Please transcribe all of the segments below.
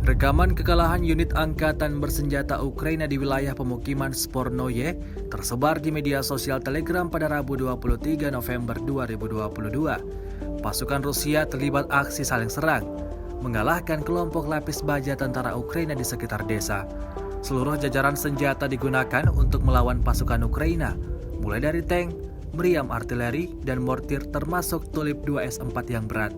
Rekaman kekalahan unit angkatan bersenjata Ukraina di wilayah pemukiman Spornoye tersebar di media sosial Telegram pada Rabu 23 November 2022. Pasukan Rusia terlibat aksi saling serang, mengalahkan kelompok lapis baja tentara Ukraina di sekitar desa. Seluruh jajaran senjata digunakan untuk melawan pasukan Ukraina, mulai dari tank, meriam artileri, dan mortir termasuk Tulip 2S4 yang berat.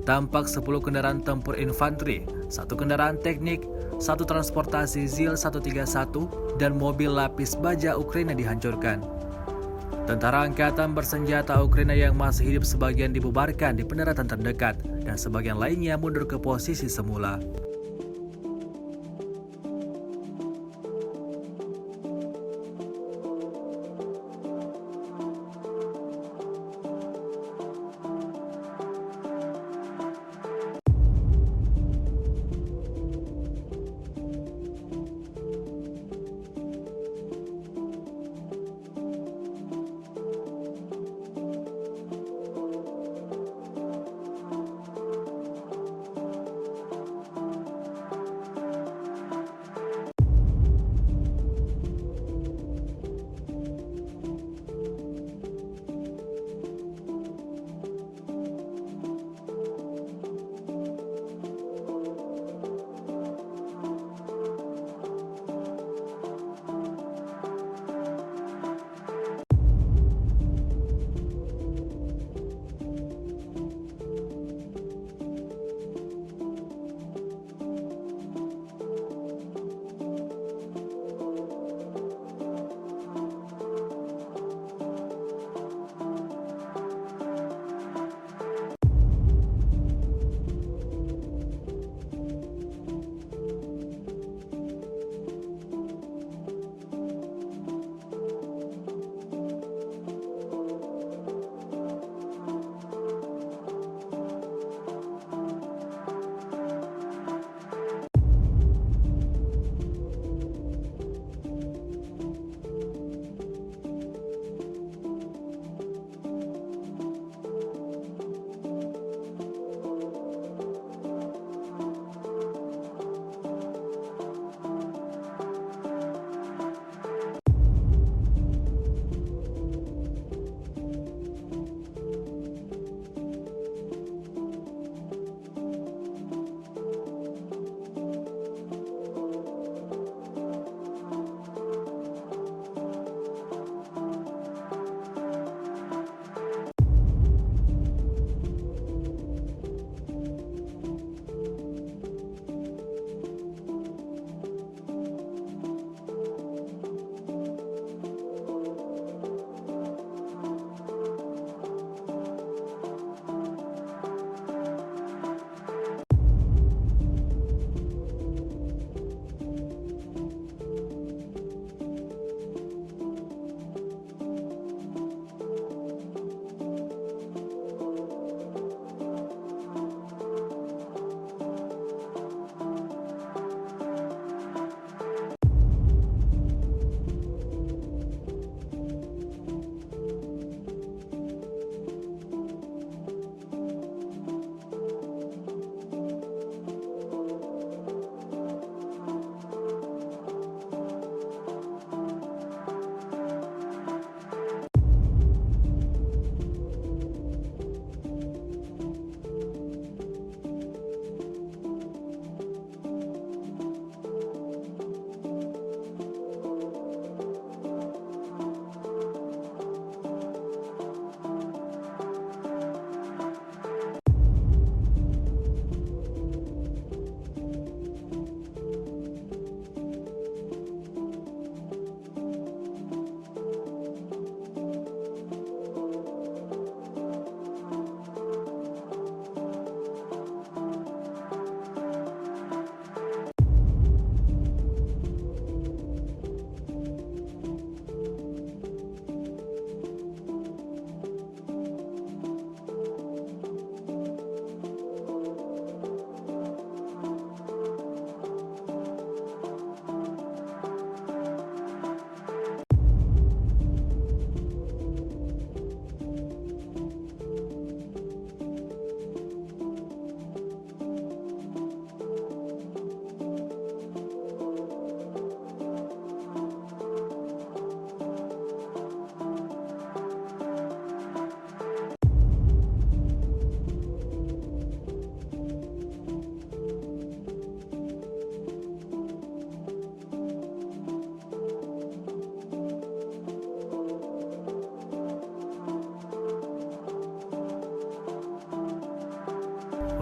Tampak 10 kendaraan tempur infanteri, 1 kendaraan teknik, 1 transportasi ZIL-131, dan mobil lapis baja Ukraina dihancurkan. Tentara angkatan bersenjata Ukraina yang masih hidup sebagian dibubarkan di pendaratan terdekat, dan sebagian lainnya mundur ke posisi semula.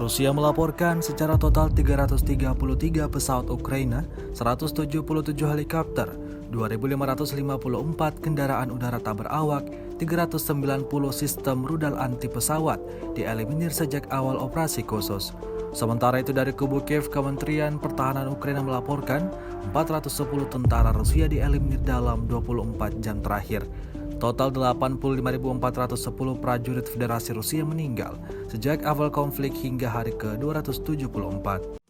Rusia melaporkan secara total 333 pesawat Ukraina, 177 helikopter, 2.554 kendaraan udara tak berawak, 390 sistem rudal anti pesawat dieliminir sejak awal operasi khusus. Sementara itu dari kubu Kiev, Kementerian Pertahanan Ukraina melaporkan 410 tentara Rusia dieliminir dalam 24 jam terakhir. Total 85.410 prajurit Federasi Rusia meninggal sejak awal konflik hingga hari ke-274.